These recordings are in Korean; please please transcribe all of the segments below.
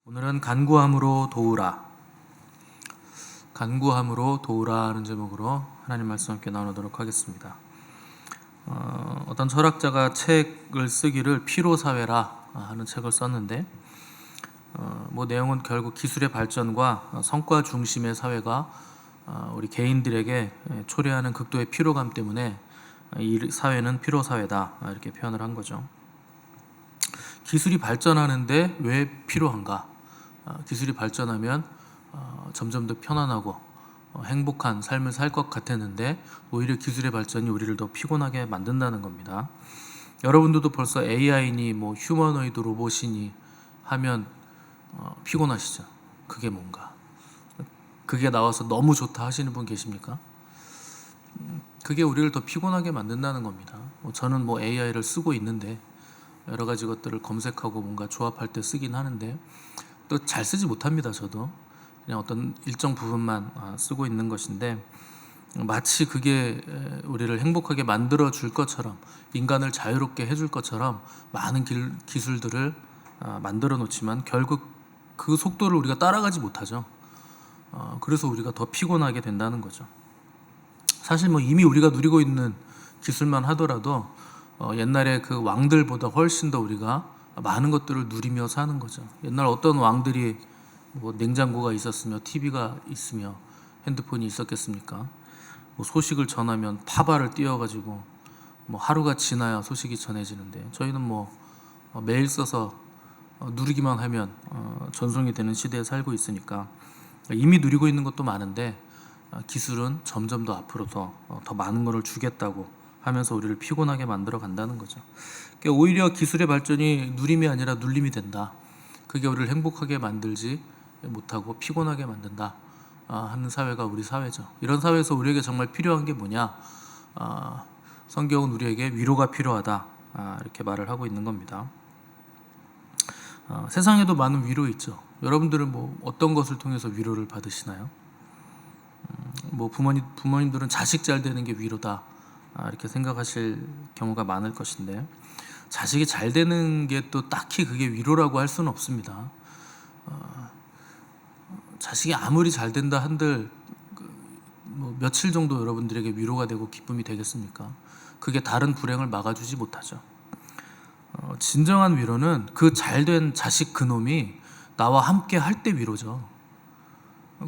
오늘은 간구함으로 도우라. 간구함으로 도우라 하는 제목으로 하나님 말씀 함께 나누도록 하겠습니다. 어떤 철학자가 책을 쓰기를 피로사회라 하는 책을 썼는데 내용은 결국 기술의 발전과 성과 중심의 사회가 우리 개인들에게 초래하는 극도의 피로감 때문에 이 사회는 피로사회다 이렇게 표현을 한 거죠. 기술이 발전하는데 왜 필요한가? 기술이 발전하면 점점 더 편안하고 행복한 삶을 살 것 같았는데 오히려 기술의 발전이 우리를 더 피곤하게 만든다는 겁니다. 여러분들도 벌써 AI니 휴머노이드 로봇이니 하면 피곤하시죠? 그게 뭔가? 그게 나와서 너무 좋다 하시는 분 계십니까? 그게 우리를 더 피곤하게 만든다는 겁니다. 저는 AI를 쓰고 있는데 여러 가지 것들을 검색하고 뭔가 조합할 때 쓰긴 하는데 또 잘 쓰지 못합니다. 저도 그냥 어떤 일정 부분만 쓰고 있는 것인데 마치 그게 우리를 행복하게 만들어 줄 것처럼 인간을 자유롭게 해줄 것처럼 많은 기술들을 만들어 놓지만 결국 그 속도를 우리가 따라가지 못하죠. 그래서 우리가 더 피곤하게 된다는 거죠. 사실 이미 우리가 누리고 있는 기술만 하더라도 옛날에 그 왕들보다 훨씬 더 우리가 많은 것들을 누리며 사는 거죠. 옛날 어떤 왕들이 냉장고가 있었으며 TV가 있으며 핸드폰이 있었겠습니까? 소식을 전하면 파발을 띄워가지고 하루가 지나야 소식이 전해지는데 저희는 매일 써서 누르기만 하면 전송이 되는 시대에 살고 있으니까 이미 누리고 있는 것도 많은데 기술은 점점 더 앞으로 더 많은 것을 주겠다고 하면서 우리를 피곤하게 만들어 간다는 거죠. 그러니까 오히려 기술의 발전이 누림이 아니라 눌림이 된다. 그게 우리를 행복하게 만들지 못하고 피곤하게 만든다 하는 사회가 우리 사회죠. 이런 사회에서 우리에게 정말 필요한 게 뭐냐? 성경은 우리에게 위로가 필요하다 이렇게 말을 하고 있는 겁니다. 세상에도 많은 위로 있죠. 여러분들은 어떤 것을 통해서 위로를 받으시나요? 부모님들은 자식 잘 되는 게 위로다 이렇게 생각하실 경우가 많을 것인데 자식이 잘 되는 게 또 딱히 그게 위로라고 할 수는 없습니다. 자식이 아무리 잘 된다 한들 며칠 정도 여러분들에게 위로가 되고 기쁨이 되겠습니까? 그게 다른 불행을 막아주지 못하죠. 진정한 위로는 그 잘된 자식 그놈이 나와 함께 할 때 위로죠.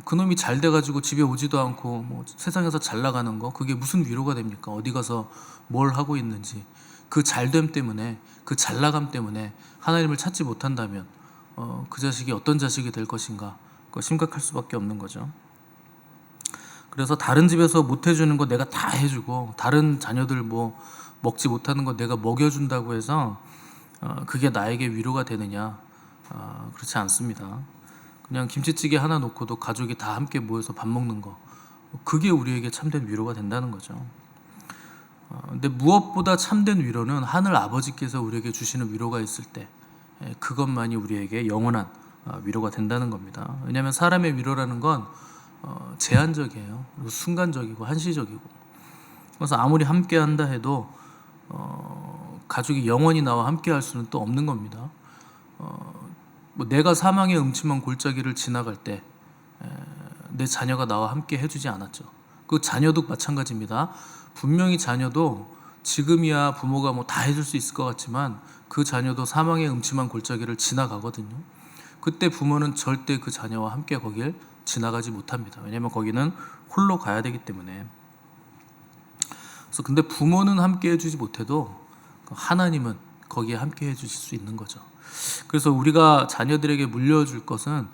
그놈이 잘 돼가지고 집에 오지도 않고 세상에서 잘 나가는 거 그게 무슨 위로가 됩니까? 어디 가서 뭘 하고 있는지 그 잘됨 때문에 그 잘 나감 때문에 하나님을 찾지 못한다면 그 자식이 어떤 자식이 될 것인가 그거 심각할 수밖에 없는 거죠. 그래서 다른 집에서 못 해주는 거 내가 다 해주고 다른 자녀들 먹지 못하는 거 내가 먹여준다고 해서 그게 나에게 위로가 되느냐? 그렇지 않습니다. 그냥 김치찌개 하나 놓고도 가족이 다 함께 모여서 밥 먹는 거 그게 우리에게 참된 위로가 된다는 거죠. 근데 무엇보다 참된 위로는 하늘 아버지께서 우리에게 주시는 위로가 있을 때 그것만이 우리에게 영원한 위로가 된다는 겁니다. 왜냐하면 사람의 위로라는 건 제한적이에요. 그리고 순간적이고 한시적이고 그래서 아무리 함께 한다 해도 가족이 영원히 나와 함께 할 수는 또 없는 겁니다. 내가 사망의 음침한 골짜기를 지나갈 때 내 자녀가 나와 함께 해주지 않았죠. 그 자녀도 마찬가지입니다. 분명히 자녀도 지금이야 부모가 다 해줄 수 있을 것 같지만 그 자녀도 사망의 음침한 골짜기를 지나가거든요. 그때 부모는 절대 그 자녀와 함께 거길 지나가지 못합니다. 왜냐하면 거기는 홀로 가야 되기 때문에. 그래서 근데 부모는 함께 해주지 못해도 하나님은 거기에 함께 해주실 수 있는 거죠. 그래서 우리가 자녀들에게 물려줄 것은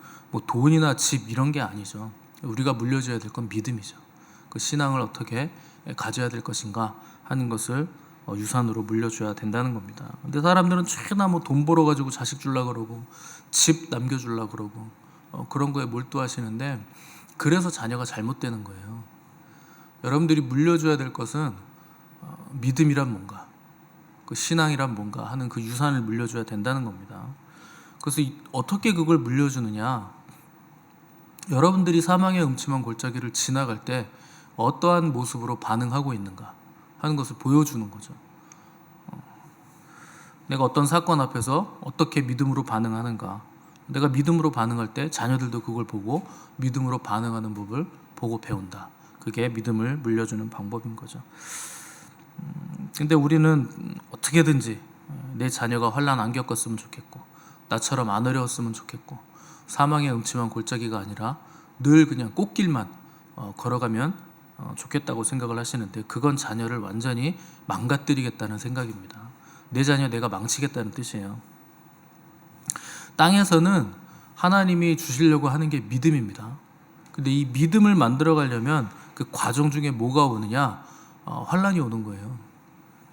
돈이나 집 이런 게 아니죠. 우리가 물려줘야 될 건 믿음이죠. 그 신앙을 어떻게 가져야 될 것인가 하는 것을 유산으로 물려줘야 된다는 겁니다. 근데 사람들은 죄나 돈 벌어가지고 자식 주려고 그러고 집 남겨주려고 그러고 그런 거에 몰두하시는데 그래서 자녀가 잘못되는 거예요. 여러분들이 물려줘야 될 것은 믿음이란 뭔가 그 신앙이란 뭔가 하는 그 유산을 물려줘야 된다는 겁니다. 그래서 어떻게 그걸 물려주느냐? 여러분들이 사망의 음침한 골짜기를 지나갈 때 어떠한 모습으로 반응하고 있는가 하는 것을 보여주는 거죠. 내가 어떤 사건 앞에서 어떻게 믿음으로 반응하는가 내가 믿음으로 반응할 때 자녀들도 그걸 보고 믿음으로 반응하는 법을 보고 배운다. 그게 믿음을 물려주는 방법인 거죠. 근데 우리는 어떻게든지 내 자녀가 환난 안 겪었으면 좋겠고, 나처럼 안 어려웠으면 좋겠고, 사망의 음침한 골짜기가 아니라 늘 그냥 꽃길만 걸어가면 좋겠다고 생각을 하시는데, 그건 자녀를 완전히 망가뜨리겠다는 생각입니다. 내 자녀 내가 망치겠다는 뜻이에요. 땅에서는 하나님이 주시려고 하는 게 믿음입니다. 근데 이 믿음을 만들어 가려면 그 과정 중에 뭐가 오느냐? 환난이 오는 거예요.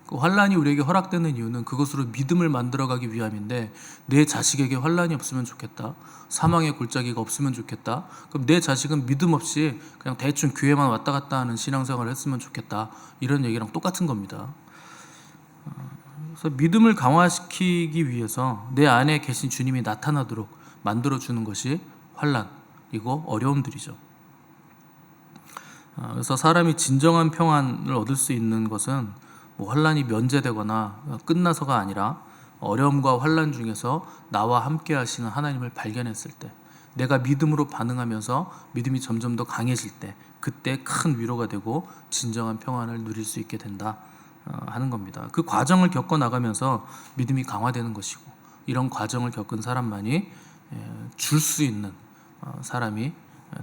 그 환난이 우리에게 허락되는 이유는 그것으로 믿음을 만들어가기 위함인데, 내 자식에게 환난이 없으면 좋겠다, 사망의 골짜기가 없으면 좋겠다, 그럼 내 자식은 믿음 없이 그냥 대충 교회만 왔다 갔다 하는 신앙생활을 했으면 좋겠다, 이런 얘기랑 똑같은 겁니다. 그래서 믿음을 강화시키기 위해서 내 안에 계신 주님이 나타나도록 만들어주는 것이 환난이고 어려움들이죠. 그래서 사람이 진정한 평안을 얻을 수 있는 것은 환난이 면제되거나 끝나서가 아니라 어려움과 환난 중에서 나와 함께 하시는 하나님을 발견했을 때, 내가 믿음으로 반응하면서 믿음이 점점 더 강해질 때, 그때 큰 위로가 되고 진정한 평안을 누릴 수 있게 된다 하는 겁니다. 그 과정을 겪어 나가면서 믿음이 강화되는 것이고, 이런 과정을 겪은 사람만이 줄 수 있는 사람이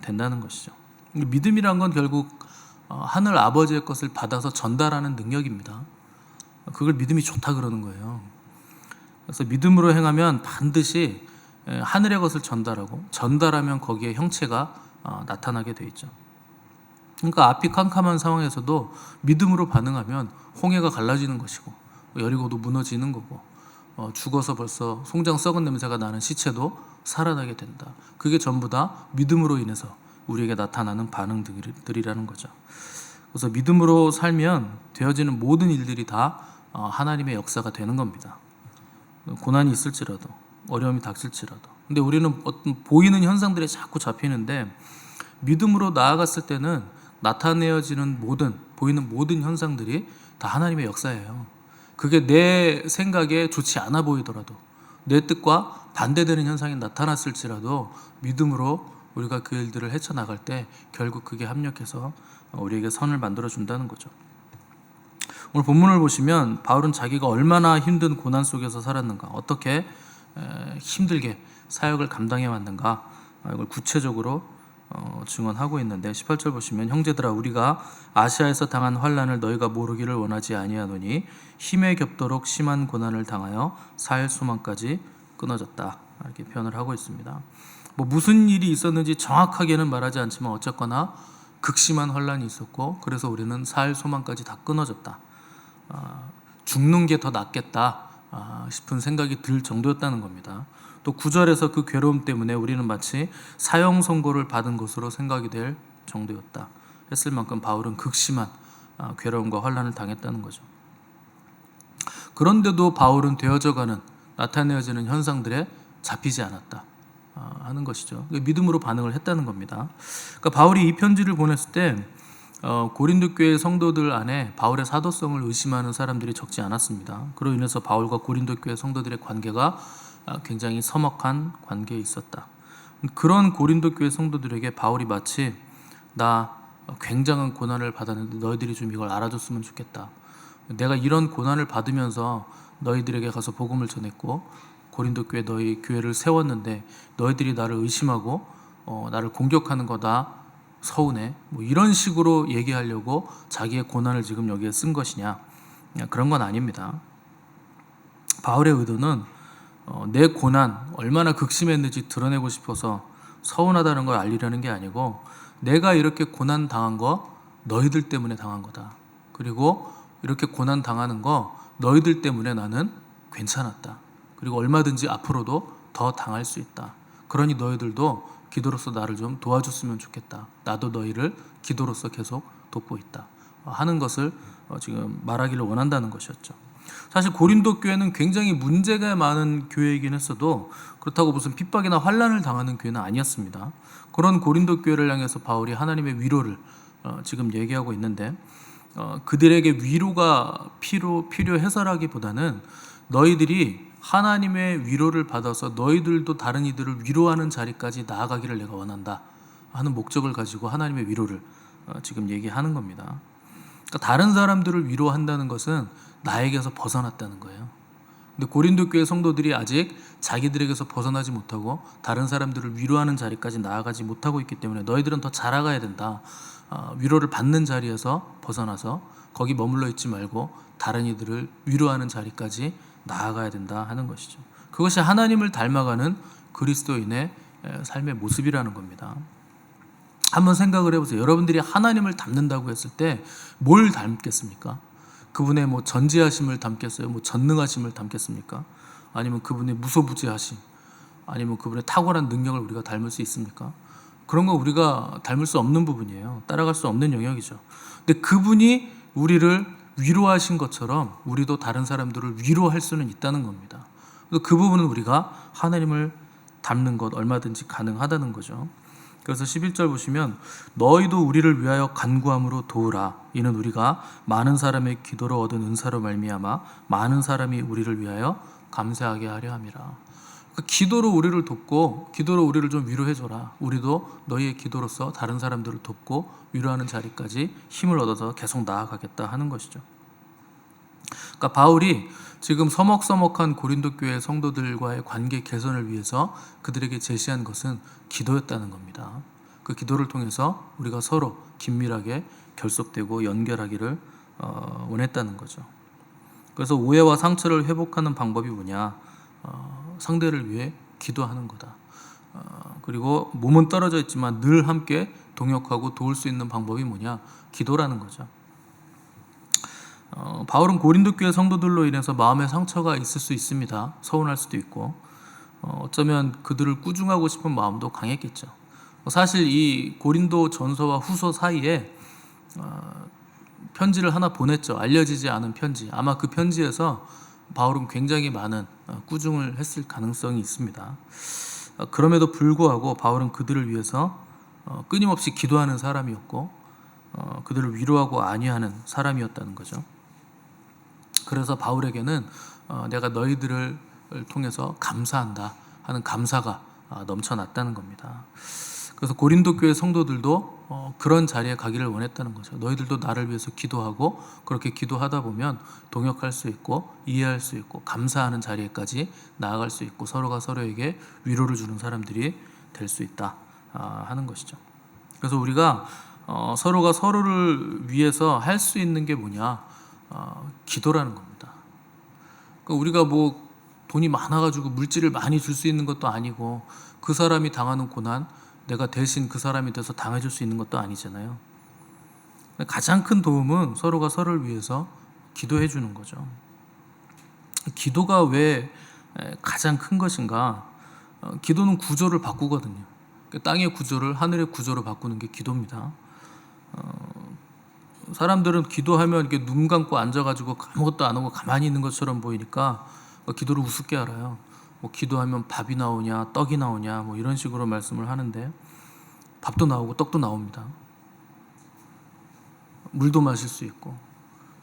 된다는 것이죠. 믿음이란 건 결국 하늘 아버지의 것을 받아서 전달하는 능력입니다. 그걸 믿음이 좋다 그러는 거예요. 그래서 믿음으로 행하면 반드시 하늘의 것을 전달하고, 전달하면 거기에 형체가 나타나게 돼 있죠. 그러니까 앞이 캄캄한 상황에서도 믿음으로 반응하면 홍해가 갈라지는 것이고, 여리고도 무너지는 거고, 죽어서 벌써 송장 썩은 냄새가 나는 시체도 살아나게 된다. 그게 전부 다 믿음으로 인해서 우리에게 나타나는 반응들이라는 거죠. 그래서 믿음으로 살면 되어지는 모든 일들이 다 하나님의 역사가 되는 겁니다. 고난이 있을지라도, 어려움이 닥칠지라도. 근데 우리는 어떤 보이는 현상들에 자꾸 잡히는데, 믿음으로 나아갔을 때는 나타내어지는 보이는 모든 현상들이 다 하나님의 역사예요. 그게 내 생각에 좋지 않아 보이더라도, 내 뜻과 반대되는 현상이 나타났을지라도 믿음으로 우리가 그 일들을 헤쳐나갈 때 결국 그게 합력해서 우리에게 선을 만들어준다는 거죠. 오늘 본문을 보시면 바울은 자기가 얼마나 힘든 고난 속에서 살았는가, 어떻게 힘들게 사역을 감당해 왔는가, 이걸 구체적으로 증언하고 있는데, 18절 보시면, 형제들아, 우리가 아시아에서 당한 환난을 너희가 모르기를 원하지 아니하노니 힘에 겹도록 심한 고난을 당하여 살 소망까지 끊어졌다, 이렇게 표현을 하고 있습니다. 무슨 일이 있었는지 정확하게는 말하지 않지만 어쨌거나 극심한 환난이 있었고, 그래서 우리는 살 소망까지 다 끊어졌다, 죽는 게 더 낫겠다 싶은 생각이 들 정도였다는 겁니다. 또 9절에서 그 괴로움 때문에 우리는 마치 사형 선고를 받은 것으로 생각이 될 정도였다 했을 만큼 바울은 극심한 괴로움과 환난을 당했다는 거죠. 그런데도 바울은 되어져가는, 나타내어지는 현상들에 잡히지 않았다 하는 것이죠. 믿음으로 반응을 했다는 겁니다. 그러니까 바울이 이 편지를 보냈을 때 고린도 교회 성도들 안에 바울의 사도성을 의심하는 사람들이 적지 않았습니다. 그로 인해서 바울과 고린도 교회 성도들의 관계가 굉장히 서먹한 관계에 있었다. 그런 고린도 교회 성도들에게 바울이 마치, 나 굉장한 고난을 받았는데 너희들이 좀 이걸 알아줬으면 좋겠다, 내가 이런 고난을 받으면서 너희들에게 가서 복음을 전했고 고린도 교회 너희 교회를 세웠는데 너희들이 나를 의심하고 나를 공격하는 거다, 서운해, 이런 식으로 얘기하려고 자기의 고난을 지금 여기에 쓴 것이냐, 그런 건 아닙니다. 바울의 의도는 내 고난 얼마나 극심했는지 드러내고 싶어서 서운하다는 걸 알리려는 게 아니고, 내가 이렇게 고난 당한 거 너희들 때문에 당한 거다, 그리고 이렇게 고난 당하는 거 너희들 때문에 나는 괜찮았다, 그리고 얼마든지 앞으로도 더 당할 수 있다, 그러니 너희들도 기도로서 나를 좀 도와줬으면 좋겠다, 나도 너희를 기도로서 계속 돕고 있다 하는 것을 지금 말하기를 원한다는 것이었죠. 사실 고린도 교회는 굉장히 문제가 많은 교회이긴 했어도 그렇다고 무슨 핍박이나 환난을 당하는 교회는 아니었습니다. 그런 고린도 교회를 향해서 바울이 하나님의 위로를 지금 얘기하고 있는데, 그들에게 위로가 필요해서라기보다는 너희들이 하나님의 위로를 받아서 너희들도 다른 이들을 위로하는 자리까지 나아가기를 내가 원한다 하는 목적을 가지고 하나님의 위로를 지금 얘기하는 겁니다. 그러니까 다른 사람들을 위로한다는 것은 나에게서 벗어났다는 거예요. 근데 고린도 교회 성도들이 아직 자기들에게서 벗어나지 못하고 다른 사람들을 위로하는 자리까지 나아가지 못하고 있기 때문에 너희들은 더 자라가야 된다. 위로를 받는 자리에서 벗어나서 거기 머물러 있지 말고 다른 이들을 위로하는 자리까지 나아가야 된다 하는 것이죠. 그것이 하나님을 닮아가는 그리스도인의 삶의 모습이라는 겁니다. 한번 생각을 해보세요. 여러분들이 하나님을 닮는다고 했을 때 뭘 닮겠습니까? 그분의 뭐 전지하심을 닮겠어요? 뭐 전능하심을 닮겠습니까? 아니면 그분의 무소부지하심, 아니면 그분의 탁월한 능력을 우리가 닮을 수 있습니까? 그런 거 우리가 닮을 수 없는 부분이에요. 따라갈 수 없는 영역이죠. 근데 그분이 우리를 위로하신 것처럼 우리도 다른 사람들을 위로할 수는 있다는 겁니다. 그 부분은 우리가 하나님을 닮는 것 얼마든지 가능하다는 거죠. 그래서 11절 보시면 너희도 우리를 위하여 간구함으로 도우라. 이는 우리가 많은 사람의 기도로 얻은 은사로 말미암아 많은 사람이 우리를 위하여 감사하게 하려 함이라. 기도로 우리를 돕고 기도로 우리를 좀 위로해줘라. 우리도 너희의 기도로서 다른 사람들을 돕고 위로하는 자리까지 힘을 얻어서 계속 나아가겠다 하는 것이죠. 그러니까 바울이 지금 서먹서먹한 고린도 교회 성도들과의 관계 개선을 위해서 그들에게 제시한 것은 기도였다는 겁니다. 그 기도를 통해서 우리가 서로 긴밀하게 결속되고 연결하기를 원했다는 거죠. 그래서 오해와 상처를 회복하는 방법이 뭐냐? 상대를 위해 기도하는 거다. 그리고 몸은 떨어져 있지만 늘 함께 동역하고 도울 수 있는 방법이 뭐냐? 기도라는 거죠. 바울은 고린도 교회 성도들로 인해서 마음의 상처가 있을 수 있습니다. 서운할 수도 있고 어쩌면 그들을 꾸중하고 싶은 마음도 강했겠죠. 사실 이 고린도 전서와 후서 사이에 편지를 하나 보냈죠. 알려지지 않은 편지. 아마 그 편지에서 바울은 굉장히 많은 꾸중을 했을 가능성이 있습니다. 그럼에도 불구하고 바울은 그들을 위해서 끊임없이 기도하는 사람이었고 그들을 위로하고 안위하는 사람이었다는 거죠. 그래서 바울에게는 내가 너희들을 통해서 감사한다 하는 감사가 넘쳐났다는 겁니다. 그래서 고린도 교회 성도들도 그런 자리에 가기를 원했다는 거죠. 너희들도 나를 위해서 기도하고 그렇게 기도하다 보면 동역할 수 있고 이해할 수 있고 감사하는 자리에까지 나아갈 수 있고 서로가 서로에게 위로를 주는 사람들이 될 수 있다 하는 것이죠. 그래서 우리가 서로가 서로를 위해서 할 수 있는 게 뭐냐? 기도라는 겁니다. 그러니까 우리가 뭐 돈이 많아가지고 물질을 많이 줄 수 있는 것도 아니고 그 사람이 당하는 고난 내가 대신 그 사람이 돼서 당해줄 수 있는 것도 아니잖아요. 가장 큰 도움은 서로가 서로를 위해서 기도해 주는 거죠. 기도가 왜 가장 큰 것인가? 기도는 구조를 바꾸거든요. 땅의 구조를 하늘의 구조로 바꾸는 게 기도입니다. 사람들은 기도하면 이렇게 눈 감고 앉아가지고 아무것도 안 하고 가만히 있는 것처럼 보이니까 기도를 우습게 알아요. 뭐 기도하면 밥이 나오냐, 떡이 나오냐, 뭐 이런 식으로 말씀을 하는데 밥도 나오고 떡도 나옵니다. 물도 마실 수 있고,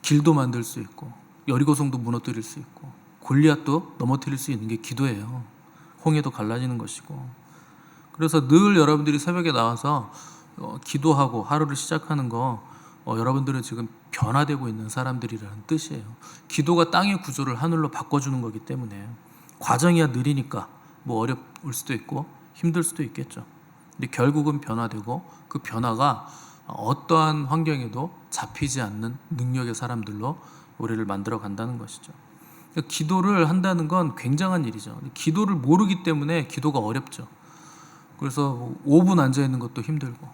길도 만들 수 있고, 여리고성도 무너뜨릴 수 있고, 골리앗도 넘어뜨릴 수 있는 게 기도예요. 홍해도 갈라지는 것이고. 그래서 늘 여러분들이 새벽에 나와서 기도하고 하루를 시작하는 거 여러분들은 지금 변화되고 있는 사람들이라는 뜻이에요. 기도가 땅의 구조를 하늘로 바꿔주는 거기 때문에 과정이야 느리니까 뭐 어려울 수도 있고 힘들 수도 있겠죠. 근데 결국은 변화되고 그 변화가 어떠한 환경에도 잡히지 않는 능력의 사람들로 우리를 만들어 간다는 것이죠. 그러니까 기도를 한다는 건 굉장한 일이죠. 기도를 모르기 때문에 기도가 어렵죠. 그래서 5분 앉아 있는 것도 힘들고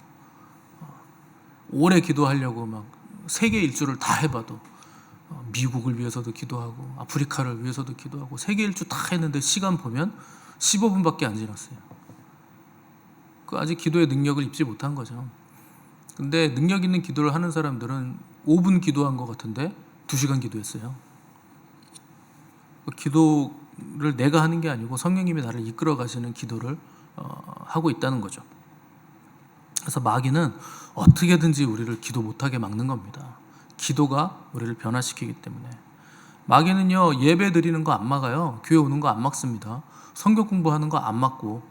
오래 기도하려고 막 세계 일주를 다 해봐도 미국을 위해서도 기도하고 아프리카를 위해서도 기도하고 세계 일주 다 했는데 시간 보면 15분밖에 안 지났어요. 그 아직 기도의 능력을 입지 못한 거죠. 근데 능력 있는 기도를 하는 사람들은 5분 기도한 것 같은데 2시간 기도했어요. 기도를 내가 하는 게 아니고 성령님이 나를 이끌어 가시는 기도를 하고 있다는 거죠. 그래서 마귀는 어떻게든지 우리를 기도 못하게 막는 겁니다. 기도가 우리를 변화시키기 때문에. 마귀는요, 예배 드리는 거 안 막아요. 교회 오는 거 안 막습니다. 성경 공부하는 거 안 막고,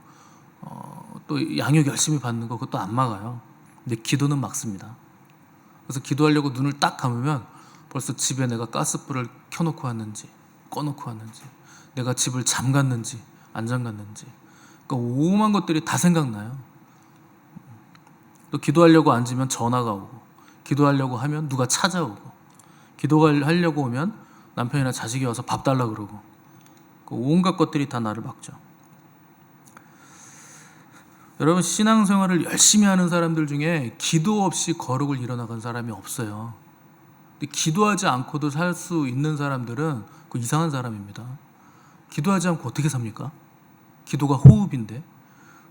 또 양육 열심히 받는 거 그것도 안 막아요. 근데 기도는 막습니다. 그래서 기도하려고 눈을 딱 감으면 벌써 집에 내가 가스불을 켜놓고 왔는지 꺼놓고 왔는지, 내가 집을 잠갔는지 안 잠갔는지, 그러니까 오만 것들이 다 생각나요. 또 기도하려고 앉으면 전화가 오고, 기도하려고 하면 누가 찾아오고, 기도하려고 오면 남편이나 자식이 와서 밥 달라 그러고, 그 온갖 것들이 다 나를 막죠. 여러분, 신앙생활을 열심히 하는 사람들 중에 기도 없이 거룩을 이뤄나간 사람이 없어요. 근데 기도하지 않고도 살 수 있는 사람들은 그 이상한 사람입니다. 기도하지 않고 어떻게 삽니까? 기도가 호흡인데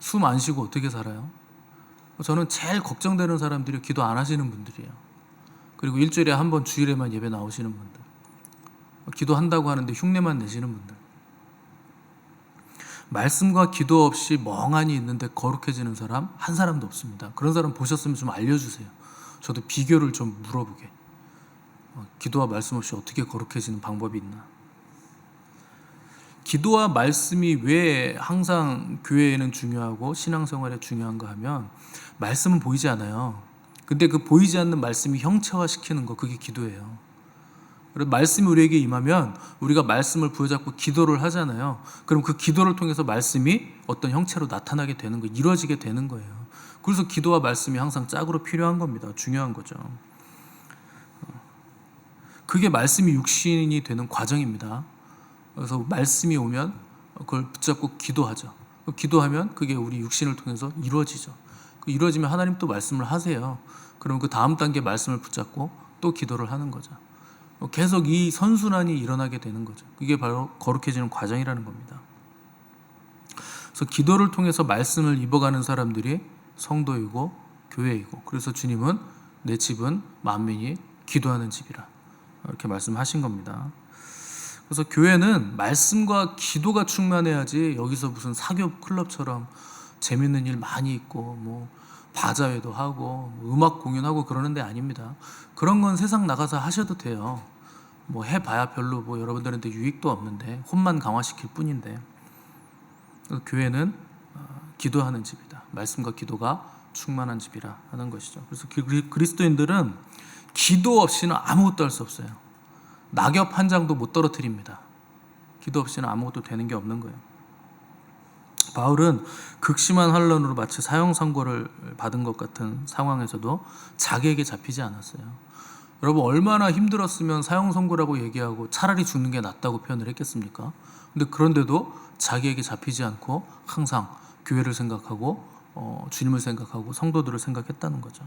숨 안 쉬고 어떻게 살아요? 저는 제일 걱정되는 사람들이 기도 안 하시는 분들이에요. 그리고 일주일에 한 번 주일에만 예배 나오시는 분들, 기도한다고 하는데 흉내만 내시는 분들, 말씀과 기도 없이 멍하니 있는데 거룩해지는 사람 한 사람도 없습니다. 그런 사람 보셨으면 좀 알려주세요. 저도 비교를 좀 물어보게. 기도와 말씀 없이 어떻게 거룩해지는 방법이 있나. 기도와 말씀이 왜 항상 교회에는 중요하고 신앙생활에 중요한가 하면, 말씀은 보이지 않아요. 근데 그 보이지 않는 말씀이 형체화시키는 거, 그게 기도예요. 말씀이 우리에게 임하면 우리가 말씀을 부여잡고 기도를 하잖아요. 그럼 그 기도를 통해서 말씀이 어떤 형체로 나타나게 되는 거예요. 이루어지게 되는 거예요. 그래서 기도와 말씀이 항상 짝으로 필요한 겁니다. 중요한 거죠. 그게 말씀이 육신이 되는 과정입니다. 그래서 말씀이 오면 그걸 붙잡고 기도하죠. 기도하면 그게 우리 육신을 통해서 이루어지죠. 이루어지면 하나님 또 말씀을 하세요. 그럼 그 다음 단계 말씀을 붙잡고 또 기도를 하는 거죠. 계속 이 선순환이 일어나게 되는 거죠. 이게 바로 거룩해지는 과정이라는 겁니다. 그래서 기도를 통해서 말씀을 입어가는 사람들이 성도이고 교회이고, 그래서 주님은 내 집은 만민이 기도하는 집이라 이렇게 말씀하신 겁니다. 그래서 교회는 말씀과 기도가 충만해야지 여기서 무슨 사교 클럽처럼 재밌는 일 많이 있고 뭐 바자회도 하고 음악 공연하고 그러는 데 아닙니다. 그런 건 세상 나가서 하셔도 돼요. 뭐 해봐야 별로 뭐 여러분들한테 유익도 없는데 혼만 강화시킬 뿐인데, 교회는 기도하는 집이다. 말씀과 기도가 충만한 집이라 하는 것이죠. 그래서 그리스도인들은 기도 없이는 아무것도 할 수 없어요. 낙엽 한 장도 못 떨어뜨립니다. 기도 없이는 아무것도 되는 게 없는 거예요. 바울은 극심한 환난으로 마치 사형 선고를 받은 것 같은 상황에서도 자기에게 잡히지 않았어요. 여러분, 얼마나 힘들었으면 사형 선고라고 얘기하고 차라리 죽는 게 낫다고 표현을 했겠습니까? 근데 그런데도 자기에게 잡히지 않고 항상 교회를 생각하고 주님을 생각하고 성도들을 생각했다는 거죠.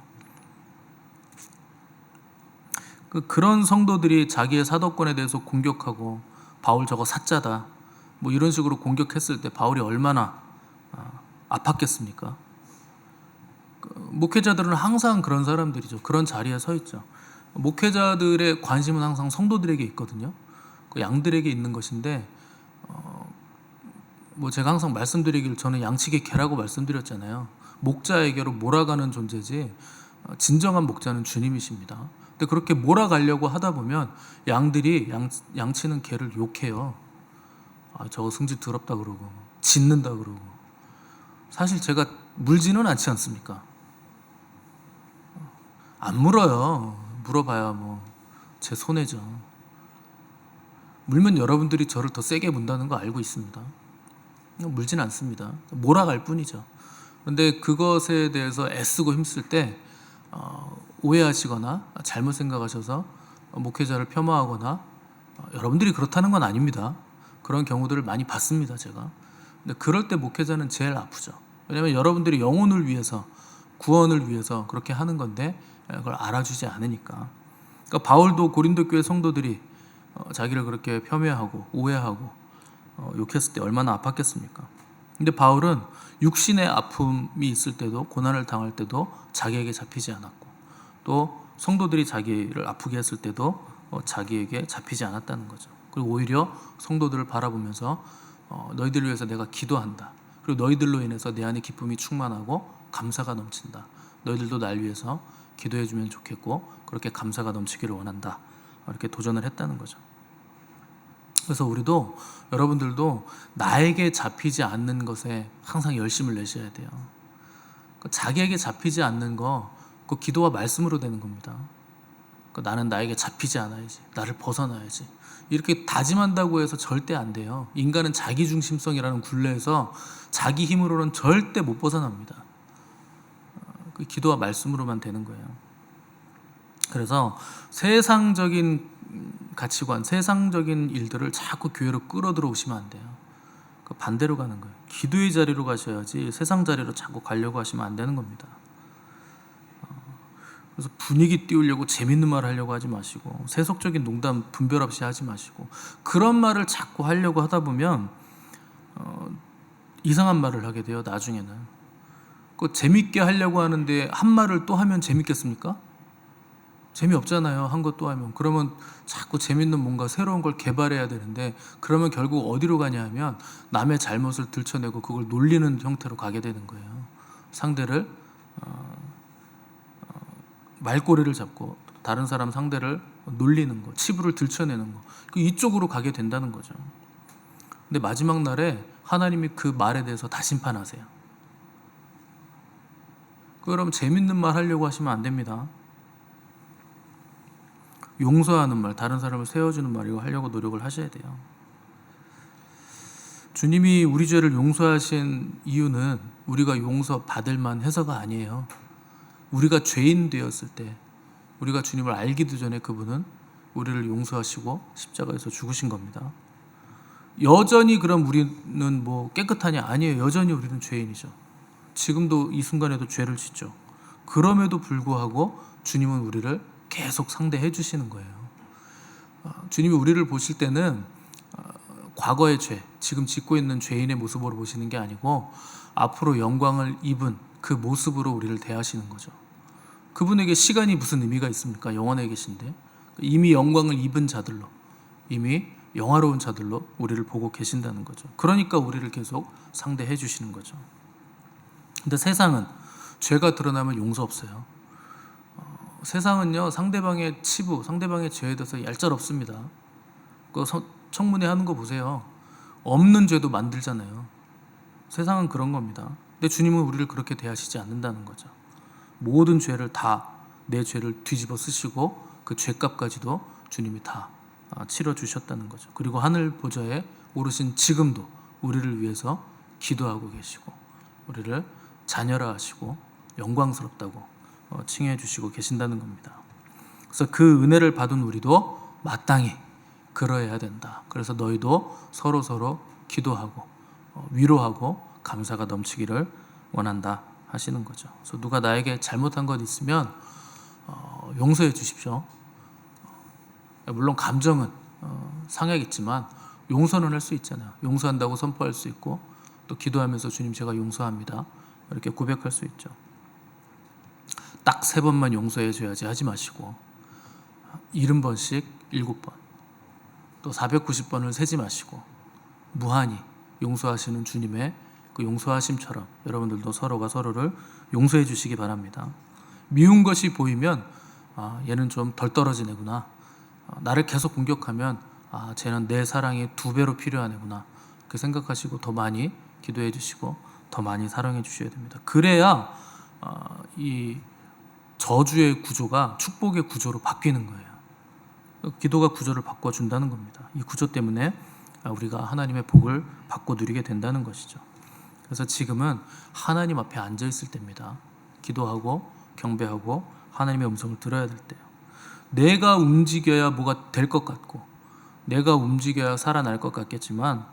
그런 성도들이 자기의 사도권에 대해서 공격하고 바울 저거 사짜다 뭐 이런 식으로 공격했을 때 바울이 얼마나 아팠겠습니까? 목회자들은 항상 그런 사람들이죠. 그런 자리에 서 있죠. 목회자들의 관심은 항상 성도들에게 있거든요. 그 양들에게 있는 것인데, 뭐 제가 항상 말씀드리길, 저는 양측의 개라고 말씀드렸잖아요. 목자에게로 몰아가는 존재지 진정한 목자는 주님이십니다. 근데 그렇게 몰아가려고 하다 보면 양들이 양치는 개를 욕해요. 저거 승질 더럽다 그러고 짖는다 그러고. 사실 제가 물지는 않지 않습니까? 안 물어요. 물어봐야 뭐 제 손해죠. 물면 여러분들이 저를 더 세게 문다는 거 알고 있습니다. 물진 않습니다. 몰아갈 뿐이죠. 그런데 그것에 대해서 애쓰고 힘쓸 때 오해하시거나 잘못 생각하셔서 목회자를 폄하하거나, 여러분들이 그렇다는 건 아닙니다. 그런 경우들을 많이 봤습니다, 제가. 근데 그럴 때 목회자는 제일 아프죠. 왜냐하면 여러분들이 영혼을 위해서, 구원을 위해서 그렇게 하는 건데 그걸 알아주지 않으니까. 그러니까 바울도 고린도 교회 성도들이 자기를 그렇게 폄훼하고 오해하고 욕했을 때 얼마나 아팠겠습니까? 근데 바울은 육신의 아픔이 있을 때도, 고난을 당할 때도 자기에게 잡히지 않았고, 또 성도들이 자기를 아프게 했을 때도 자기에게 잡히지 않았다는 거죠. 그리고 오히려 성도들을 바라보면서 너희들을 위해서 내가 기도한다. 그리고 너희들로 인해서 내 안에 기쁨이 충만하고 감사가 넘친다. 너희들도 날 위해서 기도해 주면 좋겠고 그렇게 감사가 넘치기를 원한다. 이렇게 도전을 했다는 거죠. 그래서 우리도, 여러분들도 나에게 잡히지 않는 것에 항상 열심을 내셔야 돼요. 자기에게 잡히지 않는 거, 그 기도와 말씀으로 되는 겁니다. 나는 나에게 잡히지 않아야지, 나를 벗어나야지, 이렇게 다짐한다고 해서 절대 안 돼요. 인간은 자기중심성이라는 굴레에서 자기 힘으로는 절대 못 벗어납니다. 그 기도와 말씀으로만 되는 거예요. 그래서 세상적인 가치관, 세상적인 일들을 자꾸 교회로 끌어들어오시면 안 돼요. 그 반대로 가는 거예요. 기도의 자리로 가셔야지 세상 자리로 자꾸 가려고 하시면 안 되는 겁니다. 그래서 분위기 띄우려고 재밌는 말 하려고 하지 마시고, 세속적인 농담 분별 없이 하지 마시고, 그런 말을 자꾸 하려고 하다 보면 이상한 말을 하게 돼요. 나중에는 그 재밌게 하려고 하는데 한 말을 또 하면 재밌겠습니까? 재미없잖아요. 한 것 또 하면. 그러면 자꾸 재밌는 뭔가 새로운 걸 개발해야 되는데, 그러면 결국 어디로 가냐 하면 남의 잘못을 들춰내고 그걸 놀리는 형태로 가게 되는 거예요. 상대를 말꼬리를 잡고 다른 사람 상대를 놀리는 거, 치부를 들춰내는 거, 이쪽으로 가게 된다는 거죠. 근데 마지막 날에 하나님이 그 말에 대해서 다 심판하세요. 그럼 재밌는 말 하려고 하시면 안 됩니다. 용서하는 말, 다른 사람을 세워주는 말, 이거 하려고 노력을 하셔야 돼요. 주님이 우리 죄를 용서하신 이유는 우리가 용서받을 만해서가 아니에요. 우리가 죄인 되었을 때, 우리가 주님을 알기도 전에 그분은 우리를 용서하시고 십자가에서 죽으신 겁니다. 여전히 그럼 우리는 뭐 깨끗하냐? 아니에요. 여전히 우리는 죄인이죠. 지금도 이 순간에도 죄를 짓죠. 그럼에도 불구하고 주님은 우리를 계속 상대해 주시는 거예요. 주님이 우리를 보실 때는 과거의 죄, 지금 짓고 있는 죄인의 모습으로 보시는 게 아니고 앞으로 영광을 입은 그 모습으로 우리를 대하시는 거죠. 그분에게 시간이 무슨 의미가 있습니까? 영원에 계신데 이미 영광을 입은 자들로, 이미 영화로운 자들로 우리를 보고 계신다는 거죠. 그러니까 우리를 계속 상대해 주시는 거죠. 근데 세상은 죄가 드러나면 용서 없어요. 세상은요, 상대방의 치부, 상대방의 죄에 대해서 얄짤없습니다. 그 청문회 하는 거 보세요. 없는 죄도 만들잖아요. 세상은 그런 겁니다. 근데 주님은 우리를 그렇게 대하시지 않는다는 거죠. 모든 죄를 다, 내 죄를 뒤집어 쓰시고 그 죄값까지도 주님이 다 치러 주셨다는 거죠. 그리고 하늘 보좌에 오르신 지금도 우리를 위해서 기도하고 계시고 우리를 자녀라 하시고 영광스럽다고 칭해 주시고 계신다는 겁니다. 그래서 그 은혜를 받은 우리도 마땅히 그러해야 된다. 그래서 너희도 서로 기도하고 위로하고 감사가 넘치기를 원한다 하시는 거죠. 그래서 누가 나에게 잘못한 것 있으면 용서해 주십시오. 물론 감정은 상하겠지만 용서는 할 수 있잖아요. 용서한다고 선포할 수 있고 또 기도하면서 주님 제가 용서합니다 이렇게 고백할 수 있죠. 딱 3번만 용서해 줘야지 하지 마시고 70번씩 7번 또 490번을 세지 마시고 무한히 용서하시는 주님의 그 용서하심처럼 여러분들도 서로가 서로를 용서해 주시기 바랍니다. 미운 것이 보이면 얘는 좀 덜 떨어진 애구나, 나를 계속 공격하면 쟤는 내 사랑이 2배로 필요한 애구나, 그 생각하시고 더 많이 기도해 주시고 더 많이 사랑해 주셔야 됩니다. 그래야 이 저주의 구조가 축복의 구조로 바뀌는 거예요. 기도가 구조를 바꿔준다는 겁니다. 이 구조 때문에 우리가 하나님의 복을 받고 누리게 된다는 것이죠. 그래서 지금은 하나님 앞에 앉아 있을 때입니다. 기도하고 경배하고 하나님의 음성을 들어야 될 때요. 내가 움직여야 뭐가 될 것 같고 내가 움직여야 살아날 것 같겠지만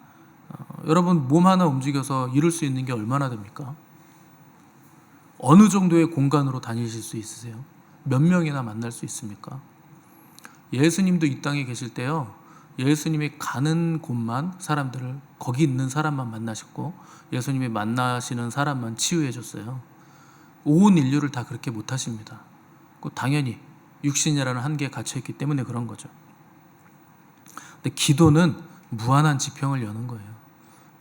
여러분 몸 하나 움직여서 이룰 수 있는 게 얼마나 됩니까? 어느 정도의 공간으로 다니실 수 있으세요? 몇 명이나 만날 수 있습니까? 예수님도 이 땅에 계실 때요, 예수님이 가는 곳만 사람들을, 거기 있는 사람만 만나셨고 예수님이 만나시는 사람만 치유해 줬어요. 온 인류를 다 그렇게 못 하십니다. 당연히 육신이라는 한계에 갇혀있기 때문에 그런 거죠. 근데 기도는 무한한 지평을 여는 거예요.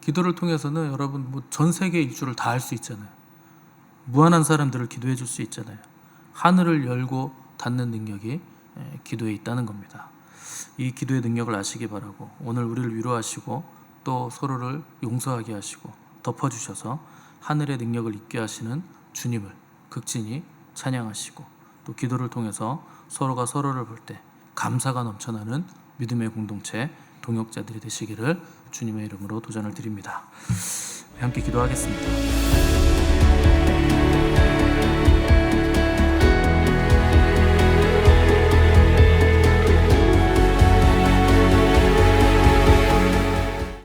기도를 통해서는 여러분 전 세계 일주를 다 할 수 있잖아요. 무한한 사람들을 기도해 줄 수 있잖아요. 하늘을 열고 닫는 능력이 기도에 있다는 겁니다. 이 기도의 능력을 아시기 바라고, 오늘 우리를 위로하시고 또 서로를 용서하게 하시고 덮어주셔서 하늘의 능력을 입게 하시는 주님을 극진히 찬양하시고, 또 기도를 통해서 서로가 서로를 볼 때 감사가 넘쳐나는 믿음의 공동체 동역자들이 되시기를 주님의 이름으로 도전을 드립니다. 함께 기도하겠습니다.